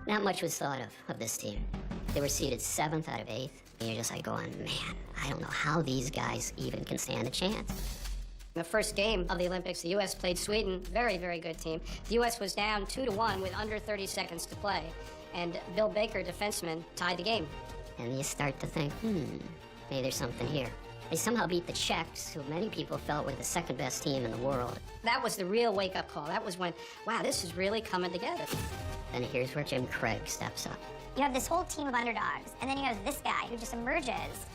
Not much was thought of this team. They were seeded 7th out of 8th. And you're just like going, man, I don't know how these guys even can stand a chance. The first game of the Olympics, the U.S. played Sweden. Very, very good team. The U.S. was down 2-1 with under 30 seconds to play. And Bill Baker, defenseman, tied the game. And you start to think, maybe there's something here. They somehow beat the Czechs, who many people felt were the second best team in the world. That was the real wake-up call. That was when, wow, this is really coming together. And here's where Jim Craig steps up. You have this whole team of underdogs, and then you have this guy who just emerges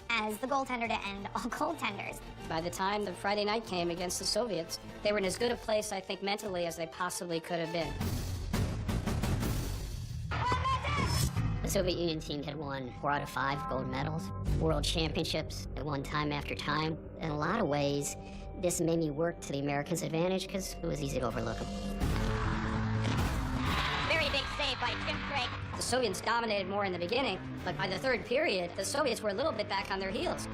as the goaltender to end all goaltenders. By the time the Friday night came against the Soviets, they were in as good a place, I think, mentally as they possibly could have been. The Soviet Union team had won 4 out of 5 gold medals, world championships. They won time after time. In a lot of ways, this made me work to the Americans' advantage because it was easy to overlook them. Very big save by Jim Craig. The Soviets dominated more in the beginning, but by the third period, the Soviets were a little bit back on their heels.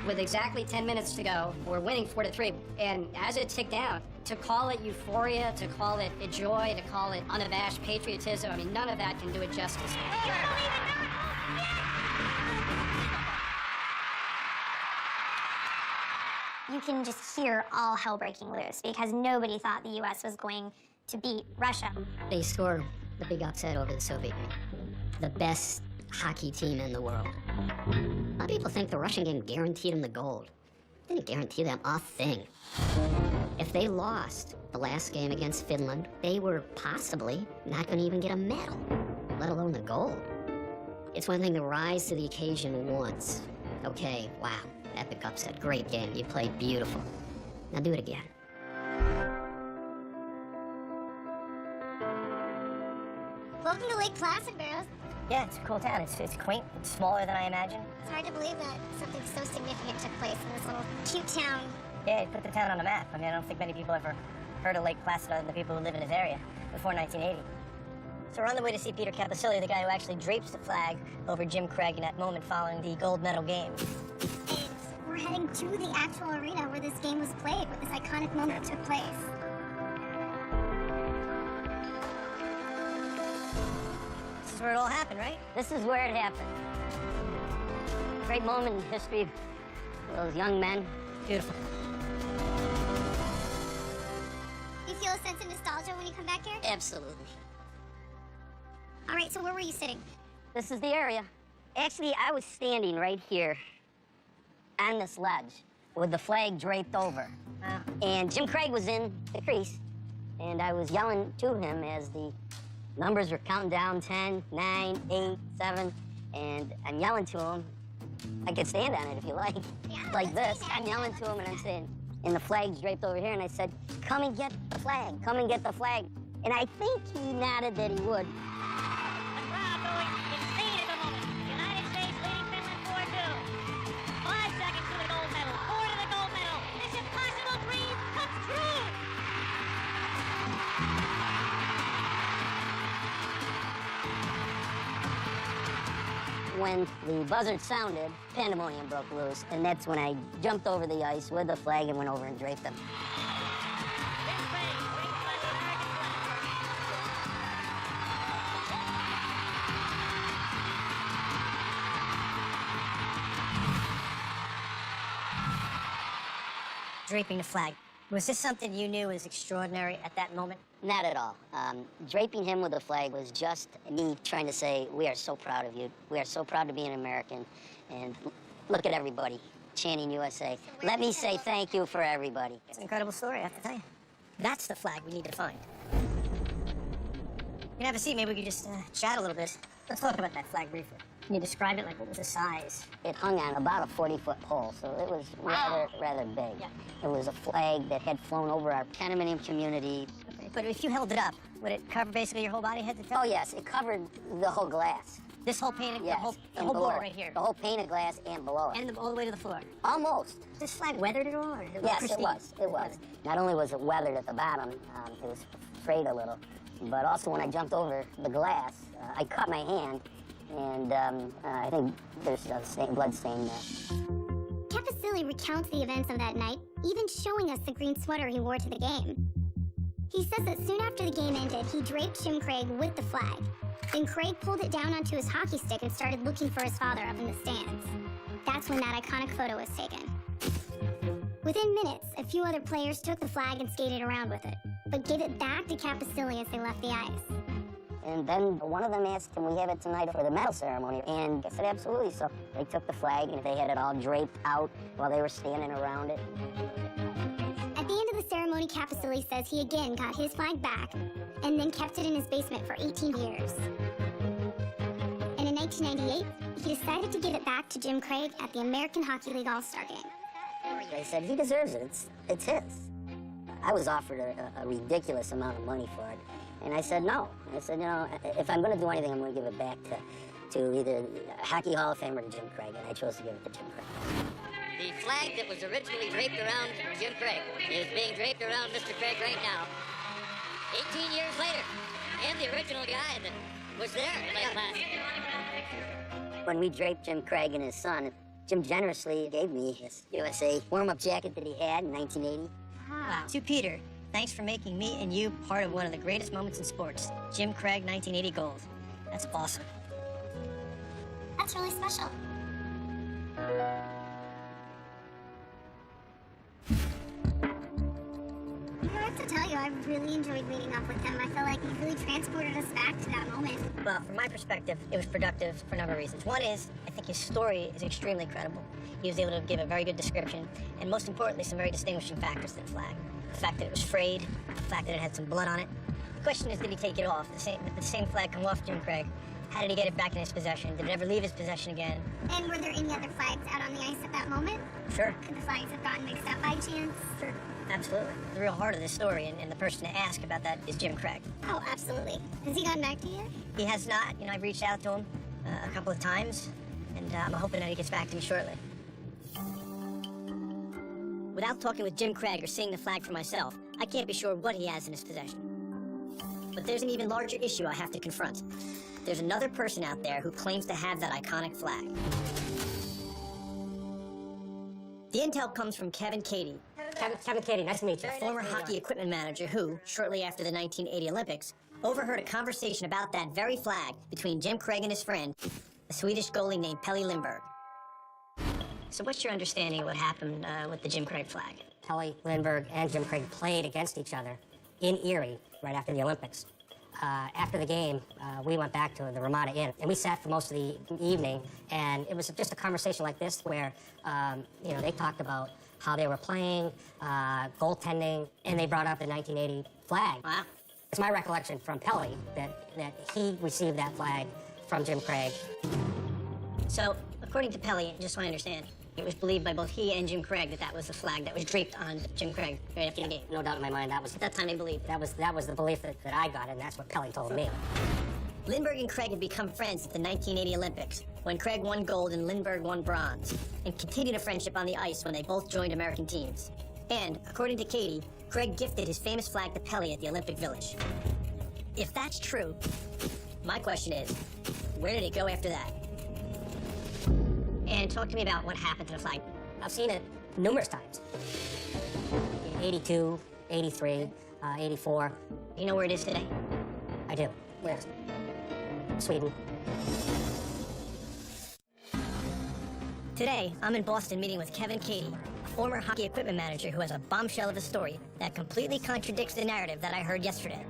With exactly 10 minutes to go, we're winning 4-3. And as it ticked down, to call it euphoria, to call it joy, to call it unabashed patriotism, I mean, none of that can do it justice. You can just hear all hell breaking loose because nobody thought the U.S. was going to beat Russia. They scored the big upset over the Soviet Union, the best hockey team in the world. A lot of people think the Russian game guaranteed them the gold. It didn't guarantee them a thing. If they lost the last game against Finland, they were possibly not going to even get a medal, let alone the gold. It's one thing to rise to the occasion once. Okay, wow, epic upset, great game, you played beautiful. Now do it again. Welcome to Lake Placid, Barrows. Yeah, it's a cool town. It's quaint. It's smaller than I imagined. It's hard to believe that something so significant took place in this little cute town. Yeah, it put the town on the map. I mean, I don't think many people ever heard of Lake Placid other than the people who live in this area before 1980. So we're on the way to see Peter Capicilli, the guy who actually drapes the flag over Jim Craig in that moment following the gold medal game. And we're heading to the actual arena where this game was played, where this iconic moment took place. This is where it all happened, right? This is where it happened. Great moment in history for those young men. Beautiful. You feel a sense of nostalgia when you come back here? Absolutely. All right, so where were you sitting? This is the area. Actually, I was standing right here on this ledge with the flag draped over. Wow. And Jim Craig was in the crease, and I was yelling to him as the numbers were counting down, 10, 9, 8, 7, and I'm yelling to him. I could stand on it if you like. Yeah, Like let's this. do that. I'm yelling to him, and I'm saying, and the flag's draped over here, and I said, come and get the flag, come and get the flag. And I think he nodded that he would. The crowd going insane at the moment. United States leading Finland 4-2. 5 seconds to the gold medal. 4 to the gold medal. This impossible dream comes true. When the buzzer sounded, pandemonium broke loose, and that's when I jumped over the ice with the flag and went over and draped them. Jim Craig brings us the American flag. Draping the flag. Was this something you knew was extraordinary at that moment? Not at all. Draping him with the flag was just me trying to say, we are so proud of you. We are so proud to be an American. And look at everybody chanting USA. Let me say thank you for everybody. It's an incredible story, I have to tell you. That's the flag we need to find. You can have a seat. Maybe we could just chat a little bit. Let's talk about that flag briefly. Can you describe it? Like, what was the size? It hung on about a 40-foot pole, so it was rather big. Yeah. It was a flag that had flown over our condominium community. Okay, but if you held it up, would it cover basically your whole body, head to toe? Oh, yes, it covered the whole glass. This whole painting, Yes, the and whole below border it. right here. The whole pane of glass and below it. And all the way to the floor. Almost. Is this flag weathered at all? Or is it Yes, pristine? it was. It was. Not only was it weathered at the bottom, it was frayed a little, but also when I jumped over the glass, I cut my hand, and I think there's a blood stain there. Capicilli recounts the events of that night, even showing us the green sweater he wore to the game. He says that soon after the game ended, he draped Jim Craig with the flag. Then Craig pulled it down onto his hockey stick and started looking for his father up in the stands. That's when that iconic photo was taken. Within minutes, a few other players took the flag and skated around with it, but gave it back to Caposilli as they left the ice. And then one of them asked, can we have it tonight for the medal ceremony? And I said, absolutely. So they took the flag and they had it all draped out while they were standing around it. At the end of the ceremony, Caposilli says he again got his flag back and then kept it in his basement for 18 years. And in 1998, he decided to give it back to Jim Craig at the American Hockey League All-Star Game. They said, he deserves it. It's his. I was offered a ridiculous amount of money for it. And I said no. I said, you know, if I'm going to do anything, I'm going to give it back to either Hockey Hall of Fame or to Jim Craig, and I chose to give it to Jim Craig. The flag that was originally draped around Jim Craig is being draped around Mr. Craig right now, 18 years later. And the original guy that was there in Lake Placid. When we draped Jim Craig and his son, Jim generously gave me his USA warm-up jacket that he had in 1980. Wow. To Peter, thanks for making me and you part of one of the greatest moments in sports. Jim Craig 1980 gold. That's awesome. That's really special. I have to tell you, I really enjoyed meeting up with him. I feel like he really transported us back to that moment. Well, from my perspective, it was productive for a number of reasons. One is, I think his story is extremely credible. He was able to give a very good description, and most importantly, some very distinguishing factors to the flag. The fact that it was frayed, the fact that it had some blood on it. The question is, did he take it off? Did the same flag come off Jim Craig? How did he get it back in his possession? Did it ever leave his possession again? And were there any other flags out on the ice at that moment? Sure. Could the flags have gotten mixed up by chance? Sure. Absolutely. The real heart of this story, and the person to ask about that is Jim Craig. Oh, absolutely. Has he gotten back to you? He has not. You know, I've reached out to him a couple of times, and I'm hoping that he gets back to me shortly. Without talking with Jim Craig or seeing the flag for myself, I can't be sure what he has in his possession. But there's an even larger issue I have to confront. There's another person out there who claims to have that iconic flag. The intel comes from Kevin Cady, Kevin Cady, nice to meet you. a former hockey equipment manager who, shortly after the 1980 Olympics, overheard a conversation about that very flag between Jim Craig and his friend, a Swedish goalie named Pelle Lindbergh. So what's your understanding of what happened with the Jim Craig flag? Pelle Lindbergh and Jim Craig played against each other in Erie right after the Olympics. After the game, we went back to the Ramada Inn, and we sat for most of the evening, and it was just a conversation like this where, you know, they talked about how they were playing, goaltending, and they brought up the 1980 flag. Wow. It's my recollection from Pelle that he received that flag from Jim Craig. So, according to Pelle, just so I understand, it was believed by both he and Jim Craig that that was the flag that was draped on Jim Craig right after the game. No doubt in my mind, At that time, they believed. that was the belief that I got, and that's what Pelle told me. Lindbergh and Craig had become friends at the 1980 Olympics, when Craig won gold and Lindbergh won bronze, and continued a friendship on the ice when they both joined American teams. And, according to Cady, Craig gifted his famous flag to Pelle at the Olympic Village. If that's true, my question is, where did it go after that? And talk to me about what happened to the flag. I've seen it numerous times. In 82, 83, 84. You know where it is today? I do. Where is it? Sweden. Today, I'm in Boston meeting with Kevin Cady, a former hockey equipment manager who has a bombshell of a story that completely contradicts the narrative that I heard yesterday,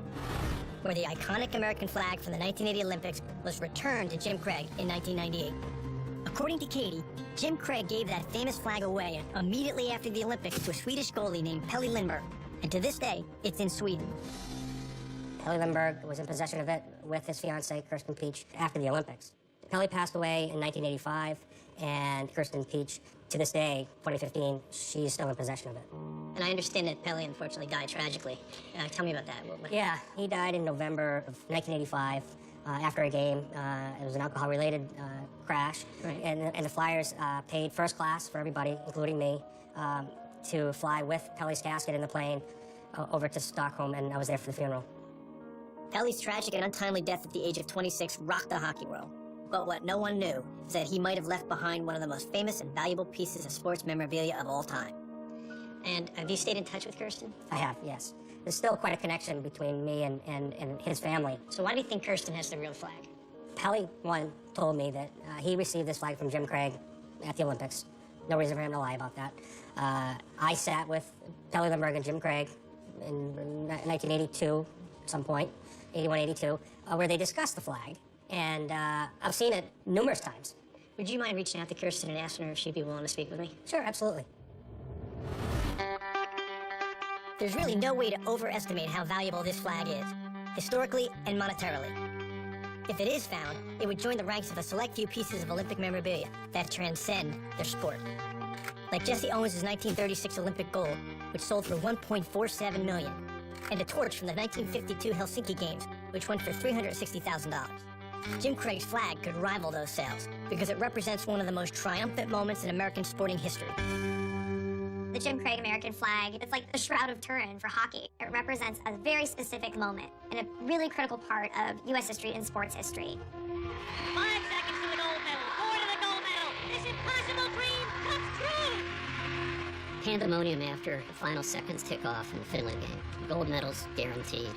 where the iconic American flag from the 1980 Olympics was returned to Jim Craig in 1998. According to Cady, Jim Craig gave that famous flag away immediately after the Olympics to a Swedish goalie named Pelle Lindbergh, and to this day, it's in Sweden. Pelle Lindbergh was in possession of it with his fiancée, Kirsten Peach, after the Olympics. Pelle passed away in 1985, and Kirsten Peach, to this day, 2015, she's still in possession of it. And I understand that Pelle unfortunately died tragically. Tell me about that. Yeah, he died in November of 1985 after a game. It was an alcohol-related crash, Right. and the Flyers paid first class for everybody, including me, to fly with Pelle's casket in the plane over to Stockholm, and I was there for the funeral. Pelle's tragic and untimely death at the age of 26 rocked the hockey world. But what no one knew is that he might have left behind one of the most famous and valuable pieces of sports memorabilia of all time. And have you stayed in touch with Kirsten? I have, yes. there's still quite a connection between me and his family. So why do you think Kirsten has the real flag? Pelly, one, told me that he received this flag from Jim Craig at the Olympics. No reason for him to lie about that. I sat with Pelly Lindbergh and Jim Craig in 1982, at some point, 81, 82, where they discussed the flag. And I've seen it numerous times. Would you mind reaching out to Kirsten and asking her if she'd be willing to speak with me? Sure, absolutely. There's really no way to overestimate how valuable this flag is, historically and monetarily. If it is found, it would join the ranks of a select few pieces of Olympic memorabilia that transcend their sport. Like Jesse Owens' 1936 Olympic gold, which sold for $1.47 million, and a torch from the 1952 Helsinki Games, which went for $360,000. Jim Craig's flag could rival those sales because it represents one of the most triumphant moments in American sporting history. The Jim Craig American flag, it's like the Shroud of Turin for hockey. It represents a very specific moment and a really critical part of U.S. history and sports history. 5 seconds to the gold medal. 4 to the gold medal. This impossible dream comes true. Pandemonium after the final seconds tick off in the Finland game. Gold medals guaranteed.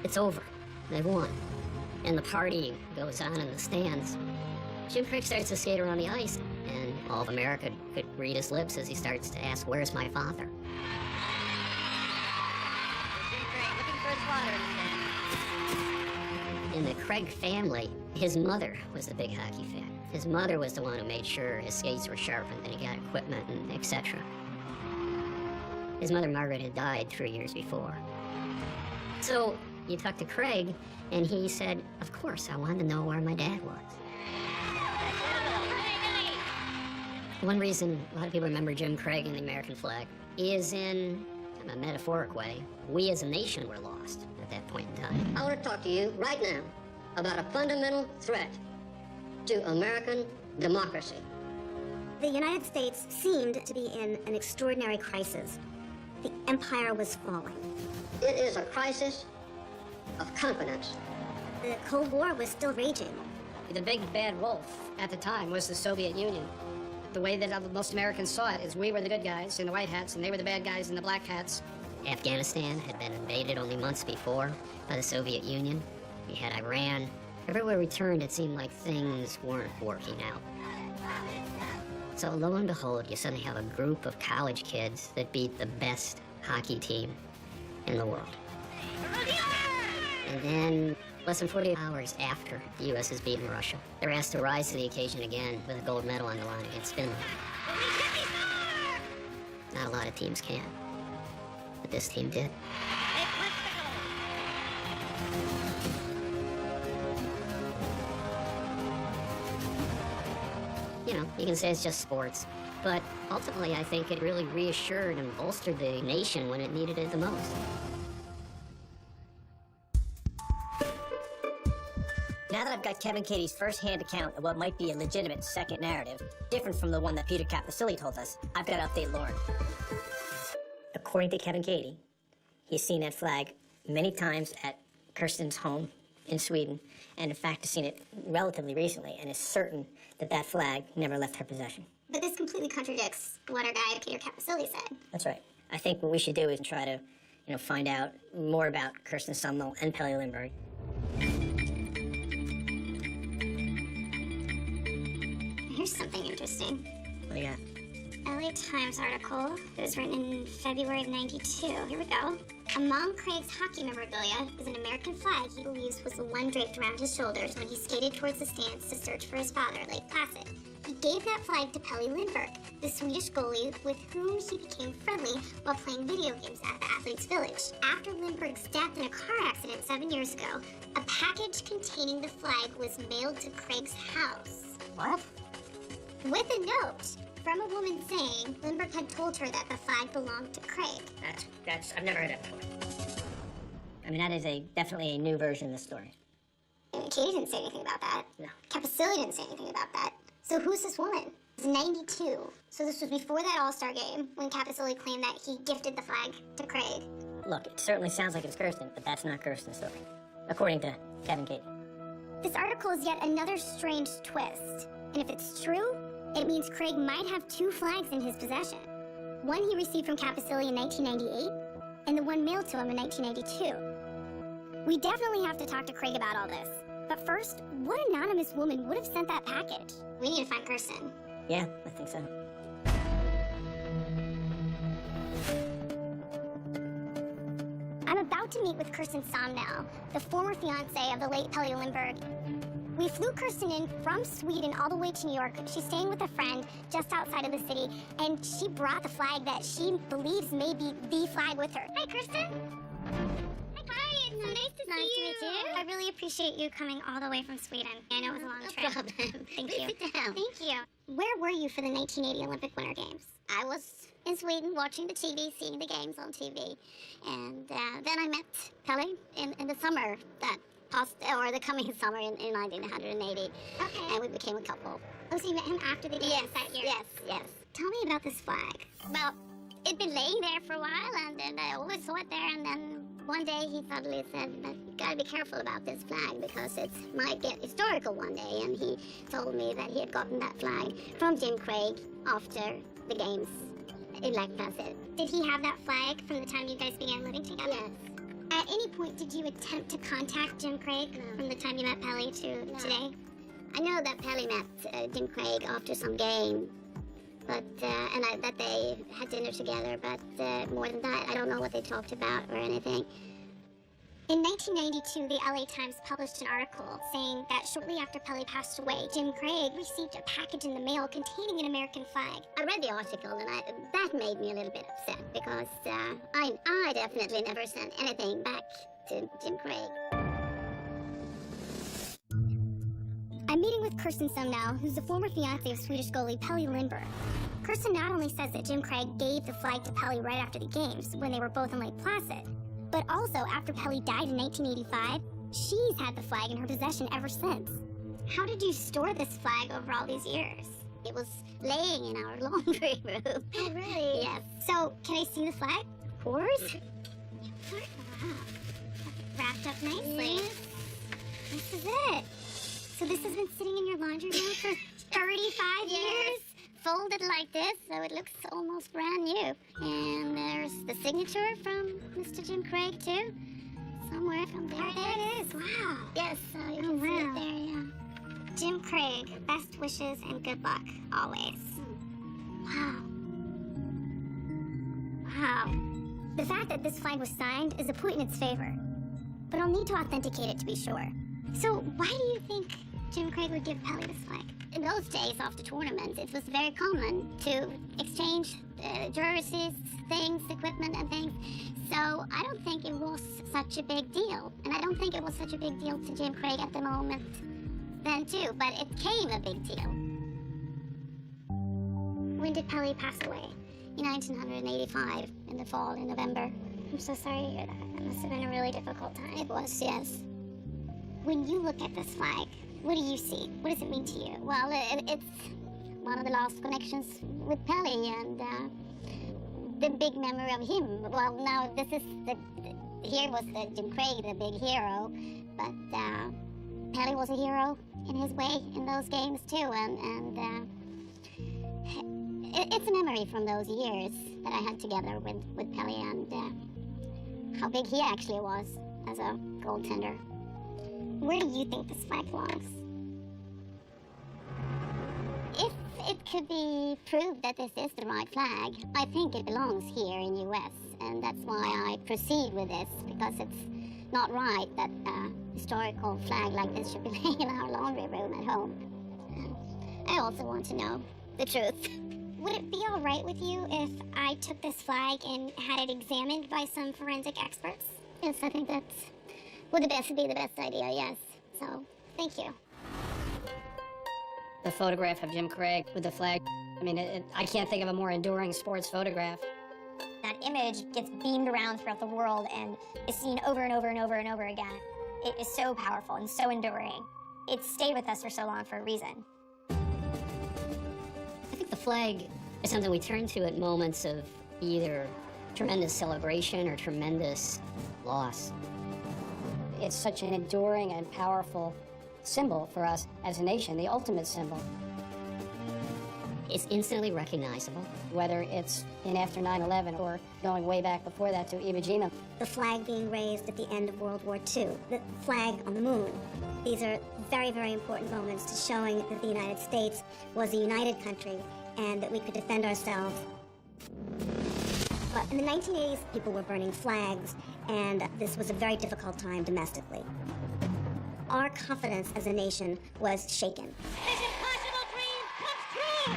It's over. They've won. And the party goes on in the stands. Jim Craig starts to skate around the ice, and all of America could read his lips as he starts to ask, "Where's my father?" Jim Craig looking for his father. In the Craig family, his mother was the big hockey fan. His mother was the one who made sure his skates were sharpened and he got equipment and etc. His mother, Margaret, had died 3 years before. So you talked to Craig, and he said, "Of course, I wanted to know where my dad was." One reason a lot of people remember Jim Craig and the American flag is in a metaphoric way. We as a nation were lost at that point in time. I want to talk to you right now about a fundamental threat to American democracy. The United States seemed to be in an extraordinary crisis. The empire was falling. It is a crisis of confidence. The Cold War was still raging. The big bad wolf at the time was the Soviet Union. The way that most Americans saw it is we were the good guys in the white hats and they were the bad guys in the black hats. Afghanistan had been invaded only months before by the Soviet Union. We had Iran. Everywhere we turned, it seemed like things weren't working out. So lo and behold, you suddenly have a group of college kids that beat the best hockey team in the world. And then, less than 48 hours after the U.S. has beaten Russia, they're asked to rise to the occasion again with a gold medal on the line against Finland. Not a lot of teams can, but this team did. You know, you can say it's just sports, but ultimately I think it really reassured and bolstered the nation when it needed it the most. Now that I've got Kevin Katie's first-hand account of what might be a legitimate second narrative, different from the one that Peter Capasili told us, I've got to update Lauren. According to Kevin Katie, he's seen that flag many times at Kirsten's home in Sweden, and in fact has seen it relatively recently, and is certain that that flag never left her possession. But this completely contradicts what our guy Peter Capasili said. That's right. I think what we should do is try to, find out more about Kirsten Sumnall and Pelly Lindbergh. Here's something interesting. What do you got? LA Times article. It was written in February of '92. Here we go. Among Craig's hockey memorabilia is an American flag he believes was the one draped around his shoulders when he skated towards the stands to search for his father, Lake Placid. He gave that flag to Pelly Lindbergh, the Swedish goalie with whom he became friendly while playing video games at the Athletes' Village. After Lindbergh's death in a car accident 7 years ago, a package containing the flag was mailed to Craig's house. What? With a note from a woman saying Lindbergh had told her that the flag belonged to Craig. That's I've never heard that before. I mean, that is definitely a new version of the story. Katie didn't say anything about that. No. Capasili didn't say anything about that. So who's this woman? It's 92. So this was before that All-Star game when Capasili claimed that he gifted the flag to Craig. Look, it certainly sounds like it's Kirsten, but that's not Kirsten's story, according to Kevin Katie. This article is yet another strange twist. And if it's true, it means Craig might have two flags in his possession. One he received from Capasili in 1998, and the one mailed to him in 1982. We definitely have to talk to Craig about all this. But first, what anonymous woman would have sent that package? We need to find Kirsten. Yeah, I think so. I'm about to meet with Kirsten Somnell, the former fiance of the late Pelle Lindbergh. We flew Kirsten in from Sweden all the way to New York. She's staying with a friend just outside of the city, and she brought the flag that she believes may be the flag with her. Hi, Kirsten. Hi, it's so nice to see you. Nice to meet you. I really appreciate you coming all the way from Sweden. I know it was a long trip. No problem. Thank you. Sit down. Thank you. Where were you for the 1980 Olympic Winter Games? I was in Sweden watching the TV, seeing the games on TV. And then I met Pelle in the summer that passed, or the coming summer in 1980. Okay. And we became a couple. Oh, so you met him after the games that year? Yes. Tell me about this flag. Well, it'd been laying there for a while, and then I always saw it there, and then one day he suddenly said, you gotta be careful about this flag because it might get historical one day, and he told me that he had gotten that flag from Jim Craig after the games in Lake Placid. Did he have that flag from the time you guys began living together? Yes. At any point, did you attempt to contact Jim Craig from the time you met Pelle to today? I know that Pelle met Jim Craig after some game, but that they had dinner together, but more than that, I don't know what they talked about or anything. In 1992, the LA Times published an article saying that shortly after Pelle passed away, Jim Craig received a package in the mail containing an American flag. I read the article, and that made me a little bit upset because I definitely never sent anything back to Jim Craig. I'm meeting with Kirsten Somnell, who's the former fiance of Swedish goalie Pelle Lindbergh. Kirsten not only says that Jim Craig gave the flag to Pelle right after the games, when they were both in Lake Placid, but also after Pelle died in 1985, she's had the flag in her possession ever since. How did you store this flag over all these years? It was laying in our laundry room. Oh, really? Yes. So, can I see the flag? Of course. Wow. Wrapped up nicely. Yes. This is it. So this has been sitting in your laundry room for 35 years? Folded like this, so it looks almost brand new. And there's the signature from Mr. Jim Craig, too. Somewhere from there. There it is. Wow. Yes, so you can see it there, yeah. Jim Craig, best wishes and good luck, always. Wow. Wow. The fact that this flag was signed is a point in its favor. But I'll need to authenticate it to be sure. So why do you think Jim Craig would give Pelle this flag? In those days after tournaments, it was very common to exchange jerseys, things, equipment, and things. So I don't think it was such a big deal. And I don't think it was such a big deal to Jim Craig at the moment then, too. But it came a big deal. When did Pelle pass away? In 1985, in the fall, in November. I'm so sorry to hear that. That must have been a really difficult time. It was, yes. When you look at this flag, what do you see? What does it mean to you? Well, it's one of the last connections with Pelle, and the big memory of him. Well, now this is here was the Jim Craig, the big hero, but Pelle was a hero in his way in those games too, and it's a memory from those years that I had together with Pelle, and how big he actually was as a goaltender. Where do you think this flag belongs? If it could be proved that this is the right flag, I think it belongs here in U.S., and that's why I proceed with this, because it's not right that a historical flag like this should be laying in our laundry room at home. I also want to know the truth. Would it be all right with you if I took this flag and had it examined by some forensic experts? Yes, I think that would be the best idea, yes. So, thank you. The photograph of Jim Craig with the flag, I mean, I can't think of a more enduring sports photograph. That image gets beamed around throughout the world and is seen over and over and over and over again. It is so powerful and so enduring. It's stayed with us for so long for a reason. I think the flag is something we turn to at moments of either tremendous celebration or tremendous loss. It's such an enduring and powerful symbol for us as a nation, the ultimate symbol. It's instantly recognizable. Whether it's in after 9/11 or going way back before that to Iwo Jima. The flag being raised at the end of World War II, the flag on the moon. These are very, very important moments to showing that the United States was a united country and that we could defend ourselves. But in the 1980s, people were burning flags, and this was a very difficult time domestically. Our confidence as a nation was shaken. This impossible dream comes true!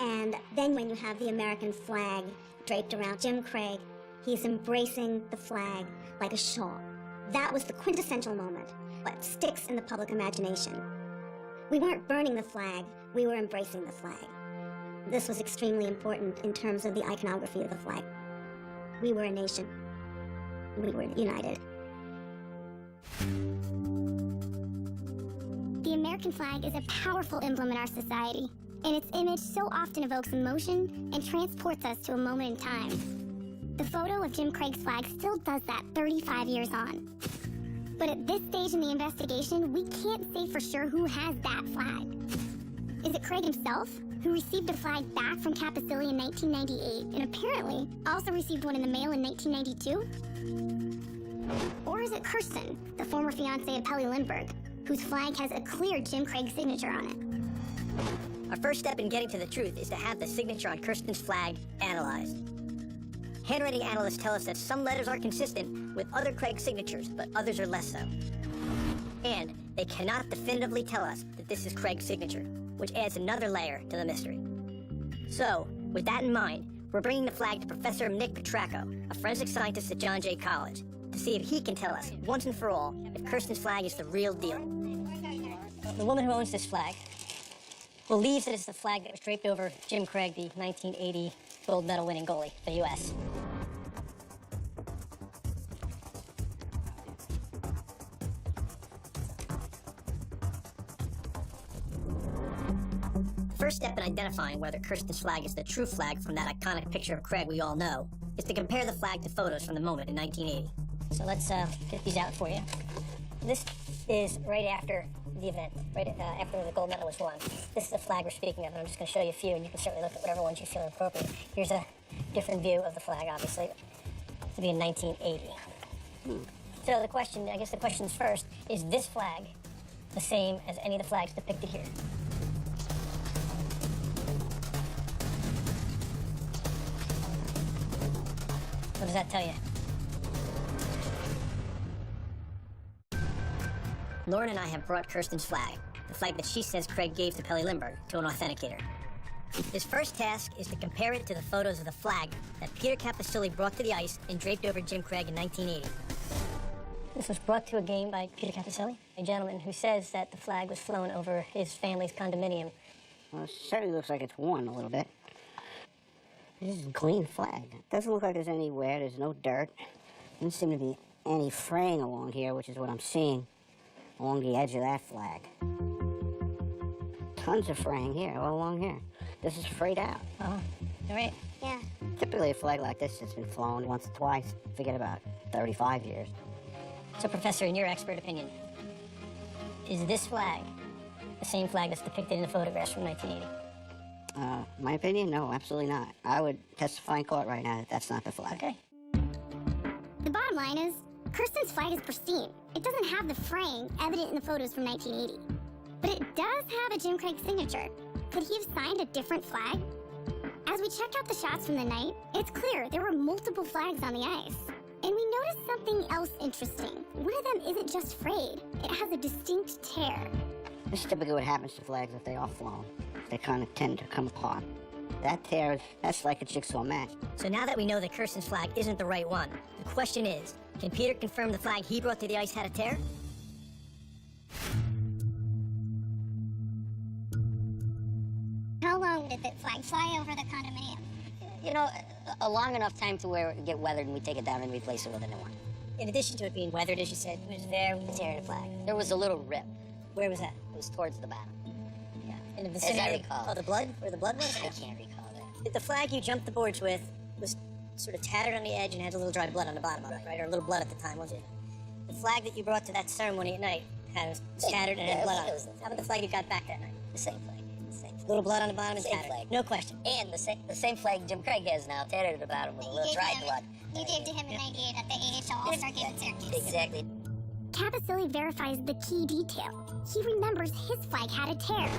And then when you have the American flag draped around Jim Craig, he's embracing the flag like a shawl. That was the quintessential moment, what sticks in the public imagination. We weren't burning the flag, we were embracing the flag. This was extremely important in terms of the iconography of the flag. We were a nation. We were united. The American flag is a powerful emblem in our society, and its image so often evokes emotion and transports us to a moment in time. The photo of Jim Craig's flag still does that 35 years on. But at this stage in the investigation, we can't say for sure who has that flag. Is it Craig himself, who received a flag back from Caposilli in 1998 and apparently also received one in the mail in 1992? Or is it Kirsten, the former fiancée of Pelly Lindbergh, whose flag has a clear Jim Craig signature on it? Our first step in getting to the truth is to have the signature on Kirsten's flag analyzed. Handwriting analysts tell us that some letters are consistent with other Craig signatures, but others are less so. And they cannot definitively tell us that this is Craig's signature, which adds another layer to the mystery. So, with that in mind, we're bringing the flag to Professor Nick Petracco, a forensic scientist at John Jay College, to see if he can tell us, once and for all, if Kirsten's flag is the real deal. The woman who owns this flag believes that it's the flag that was draped over Jim Craig, the 1980 gold medal winning goalie for the U.S. First step in identifying whether Kirsten's flag is the true flag from that iconic picture of Craig we all know is to compare the flag to photos from the moment in 1980. So let's get these out for you. This is right after the event, right after the gold medal was won. This is the flag we're speaking of, and I'm just going to show you a few, and you can certainly look at whatever ones you feel are appropriate. Here's a different view of the flag, obviously, to be in 1980. So the question, I guess the question's first, is this flag the same as any of the flags depicted here? What does that tell you? Lauren and I have brought Kirsten's flag, the flag that she says Craig gave to Pelly Lindbergh, to an authenticator. His first task is to compare it to the photos of the flag that Peter Caposilli brought to the ice and draped over Jim Craig in 1980. This was brought to a game by Peter Caposilli, a gentleman who says that the flag was flown over his family's condominium. Well, it certainly looks like it's worn a little bit. This is a clean flag. It doesn't look like there's any wear. There's no dirt. Doesn't seem to be any fraying along here, which is what I'm seeing along the edge of that flag. Tons of fraying here, all along here. This is frayed out. Oh, all right. Yeah. Typically, a flag like this has been flown once or twice. Forget about 35 years. So, Professor, in your expert opinion, is this flag the same flag that's depicted in the photographs from 1980? My opinion, no, absolutely not. I would testify in court right now that that's not the flag. Okay. The bottom line is, Kirsten's flag is pristine. It doesn't have the fraying evident in the photos from 1980. But it does have a Jim Craig signature. Could he have signed a different flag? As we checked out the shots from the night, it's clear there were multiple flags on the ice. And we noticed something else interesting. One of them isn't just frayed. It has a distinct tear. This is typically what happens to flags if they are flown. They kind of tend to come apart. That tear, that's like a jigsaw match. So now that we know that Kirsten's flag isn't the right one, the question is, can Peter confirm the flag he brought to the ice had a tear? How long did the flag fly over the condominium? You know, a long enough time to where it get weathered and we take it down and replace it with a new one. In addition to it being weathered, as you said, it was there with the tear in the flag. There was a little rip. Where was that? It was towards the bottom. Yeah. In the As vicinity I recall. of the blood? Where the blood was? I can't recall that. The flag you jumped the boards with was sort of tattered on the edge and had a little dry blood on the bottom of it, right? Or a little blood at the time, wasn't it? The flag that you brought to that ceremony at night was tattered and had blood on it. How about the flag you got back that night? The same flag. Little blood on the bottom and Same tattered. flag. No question. And the same flag Jim Craig has now, tattered about him with a little dried blood. You gave to him in '98 at the AHL All-Star Game in Syracuse. Exactly. Capicilli verifies the key detail. He remembers his flag had a tear.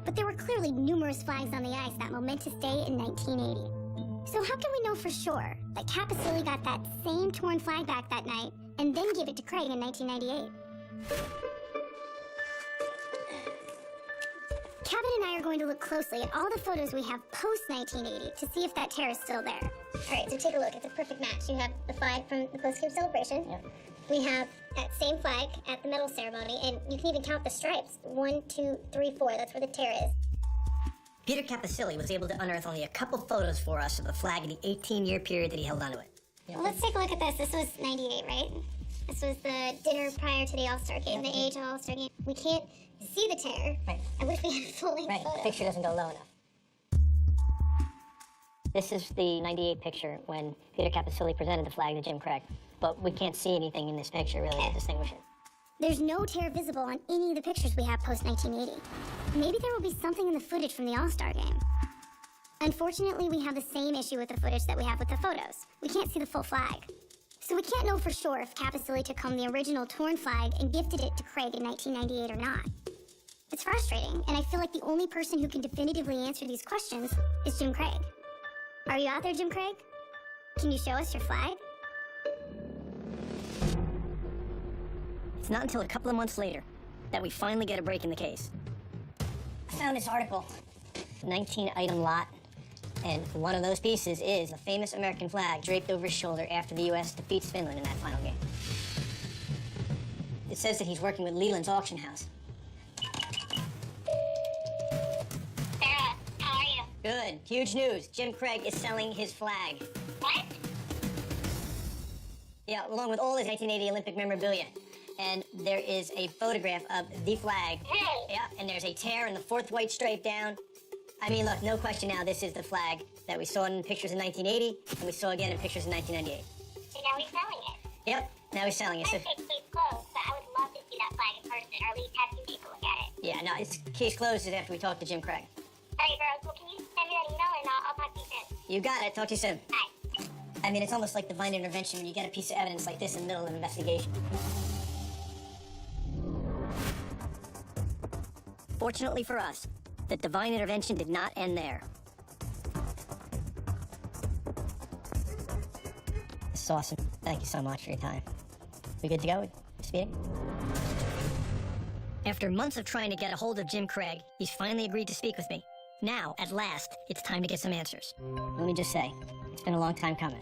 But there were clearly numerous flags on the ice that momentous day in 1980. So how can we know for sure that Capicilli got that same torn flag back that night and then gave it to Craig in 1998? Cabot and I are going to look closely at all the photos we have post-1980 to see if that tear is still there. All right, so take a look. It's a perfect match. You have the flag from the Post Game celebration. Yep. We have that same flag at the medal ceremony, and you can even count the stripes. 1, 2, 3, 4. That's where the tear is. Peter Capicilli was able to unearth only a couple photos for us of the flag in the 18-year period that he held onto it. Well, let's take a look at this. This was 98, right? This was the dinner prior to the All-Star Game, the AHL All-Star Game. We can't see the tear. Right. I wish we had a full-length Right, photo. the picture doesn't go low enough. This is the 98 picture when Peter Capicilli presented the flag to Jim Craig. But we can't see anything in this picture really to distinguish it. There's no tear visible on any of the pictures we have post-1980. Maybe there will be something in the footage from the All-Star Game. Unfortunately, we have the same issue with the footage that we have with the photos. We can't see the full flag. So we can't know for sure if Capicilli took home the original torn flag and gifted it to Craig in 1998 or not. It's frustrating, and I feel like the only person who can definitively answer these questions is Jim Craig. Are you out there, Jim Craig? Can you show us your flag? It's not until a couple of months later that we finally get a break in the case. I found this article, 19-item lot, and one of those pieces is a famous American flag draped over his shoulder after the U.S. defeats Finland in that final game. It says that he's working with Leland's auction house. Sarah, how are you? Good, huge news. Jim Craig is selling his flag. What? Yeah, along with all his 1980 Olympic memorabilia. And there is a photograph of the flag. Hey! Yeah, and there's a tear in the fourth white stripe down. I mean, look, no question now, this is the flag that we saw in pictures in 1980, and we saw again in pictures in 1998. And now he's selling it. Yep, now he's selling it. So, Case closed, but I would love to see that flag in person, or at least have some people look at it. yeah, no, it's case closed is after we talk to Jim Craig. All right, girls, well, can you send me that email, and I'll talk to you soon. You got it, talk to you soon. Bye. I mean, it's almost like divine intervention when you get a piece of evidence like this in the middle of an investigation. Fortunately for us, the divine intervention did not end there. This is awesome. Thank you so much for your time. We good to go? Speeding? After months of trying to get a hold of Jim Craig, he's finally agreed to speak with me. Now, at last, it's time to get some answers. Let me just say, it's been a long time coming.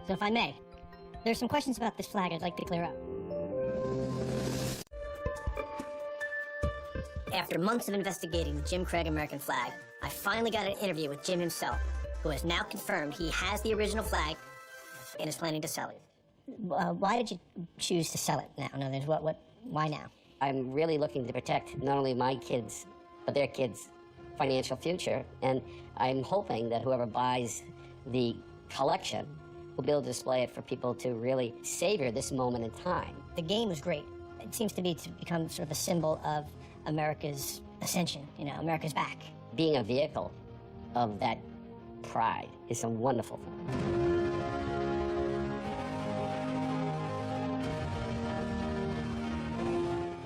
So if I may, there's some questions about this flag I'd like to clear up. After months of investigating the Jim Craig American flag, I finally got an interview with Jim himself, who has now confirmed he has the original flag and is planning to sell it. Why did you choose to sell it now? No, there's why now? I'm really looking to protect not only my kids, but their kids' financial future. And I'm hoping that whoever buys the collection will be able to display it for people to really savor this moment in time. The game was great. It seems to become sort of a symbol of America's ascension, America's back. Being a vehicle of that pride is a wonderful thing.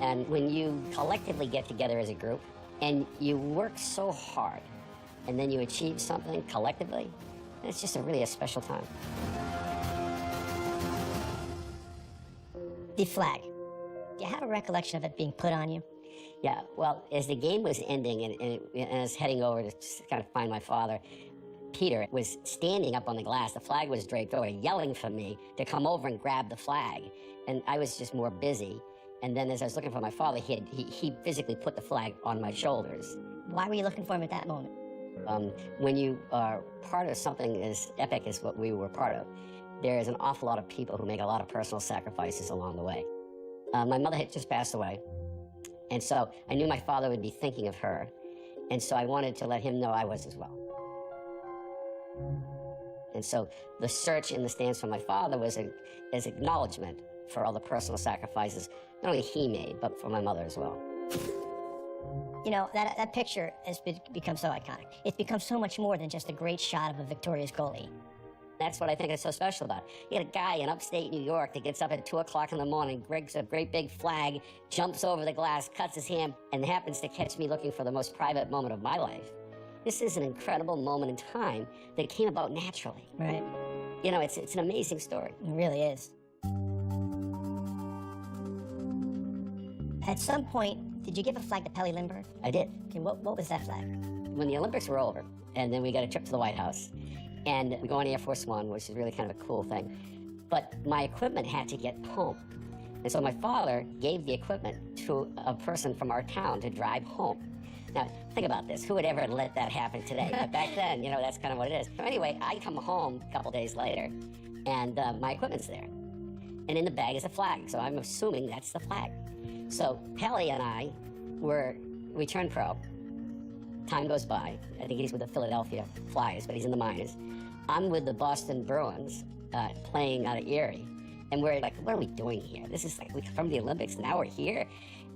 And when you collectively get together as a group and you work so hard and then you achieve something collectively, it's just really a special time. The flag. Do you have a recollection of it being put on you? Yeah, well, as the game was ending and I was heading over to kind of find my father, Peter was standing up on the glass. The flag was draped over, yelling for me to come over and grab the flag. And I was just more busy. And then as I was looking for my father, he physically put the flag on my shoulders. Why were you looking for him at that moment? When you are part of something as epic as what we were part of, there's an awful lot of people who make a lot of personal sacrifices along the way. My mother had just passed away, and so I knew my father would be thinking of her, and so I wanted to let him know I was as well. And so the search in the stands for my father was as acknowledgement for all the personal sacrifices, not only he made, but for my mother as well. You know, that picture has become so iconic. It's become so much more than just a great shot of a victorious goalie. That's what I think is so special about it. You got a guy in upstate New York that gets up at 2 o'clock in the morning, rigs a great big flag, jumps over the glass, cuts his hand, and happens to catch me looking for the most private moment of my life. This is an incredible moment in time that came about naturally. Right. You know, it's an amazing story. It really is. At some point, did you give a flag to Pelle Lindbergh? I did. Okay, what was that flag? When the Olympics were over, and then we got a trip to the White House, and we go on Air Force One, which is really kind of a cool thing. But my equipment had to get home. And so my father gave the equipment to a person from our town to drive home. Now, think about this. Who would ever let that happen today? But back then, you know, that's kind of what it is. So anyway, I come home a couple days later, and my equipment's there. And in the bag is a flag, so I'm assuming that's the flag. So Pelle and I we turned pro. Time goes by. I think he's with the Philadelphia Flyers, but he's in the minors. I'm with the Boston Bruins, playing out of Erie. And we're like, what are we doing here? This is like, from the Olympics, now we're here.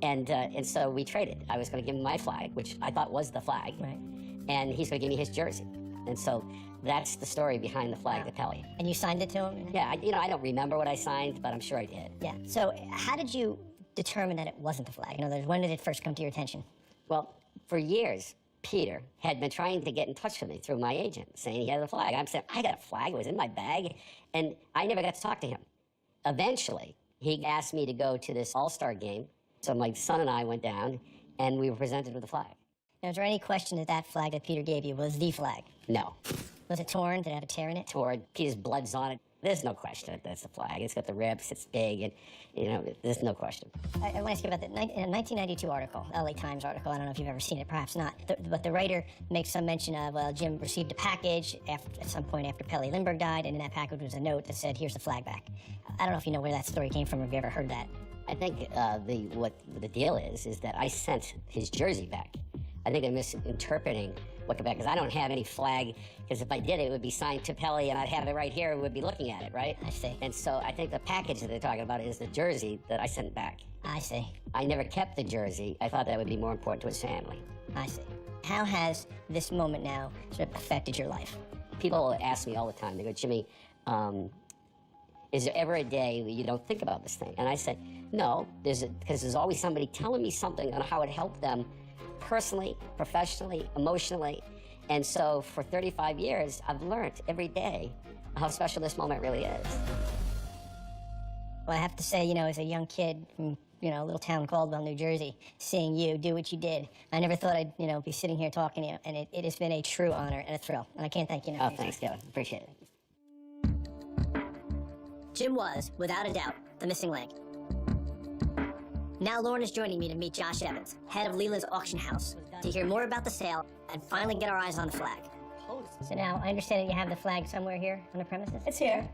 And so we traded. I was going to give him my flag, which I thought was the flag. Right. And he's going to give me his jersey. And so that's the story behind the flag to Pelle. And you signed it to him? Yeah, I don't remember what I signed, but I'm sure I did. Yeah. So how did you determine that it wasn't the flag? In other words, when did it first come to your attention? Well, for years, Peter had been trying to get in touch with me through my agent, saying he had a flag. I'm saying, I got a flag, it was in my bag, and I never got to talk to him. Eventually, he asked me to go to this all-star game, so my son and I went down, and we were presented with a flag. Now, is there any question that that flag that Peter gave you was the flag? No. Was it torn? Did it have a tear in it? Torn. Peter's blood's on it. There's no question that that's the flag. It's got the ribs, it's big, and, you know, there's no question. I want to ask you about the 1992 article, LA Times article. I don't know if you've ever seen it, perhaps not. But the writer makes some mention of, well, Jim received a package at some point after Pelle Lindbergh died, and in that package was a note that said, here's the flag back. I don't know if you know where that story came from, or if you ever heard that. I think what the deal is that I sent his jersey back. I think they're misinterpreting what came back, because I don't have any flag, because if I did, it would be signed to Pelle, and I'd have it right here, and we'd be looking at it, right? I see. And so I think the package that they're talking about is the jersey that I sent back. I see. I never kept the jersey. I thought that would be more important to his family. I see. How has this moment now sort of affected your life? People ask me all the time, they go, Jimmy, is there ever a day that you don't think about this thing? And I say, no, because there's always somebody telling me something on how it helped them personally, professionally, emotionally. And so for 35 years, I've learned every day how special this moment really is. Well, I have to say, you know, as a young kid from, you know, a little town Caldwell, New Jersey, seeing you do what you did, I never thought I'd, you know, be sitting here talking to you, and it has been a true honor and a thrill, and I can't thank you enough. Oh, thanks, Kevin. Appreciate it. Jim was, without a doubt, the missing link. Now Lauren is joining me to meet Josh Evans, head of Leland's auction house, to hear more about the sale and finally get our eyes on the flag. So now, I understand that you have the flag somewhere here on the premises? It's here.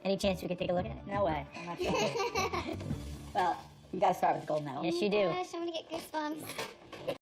Any chance we could take a look at it? No way. I'm not sure. Well, you gotta start with the gold medal. Yes, you do. Gosh, I'm gonna get goosebumps.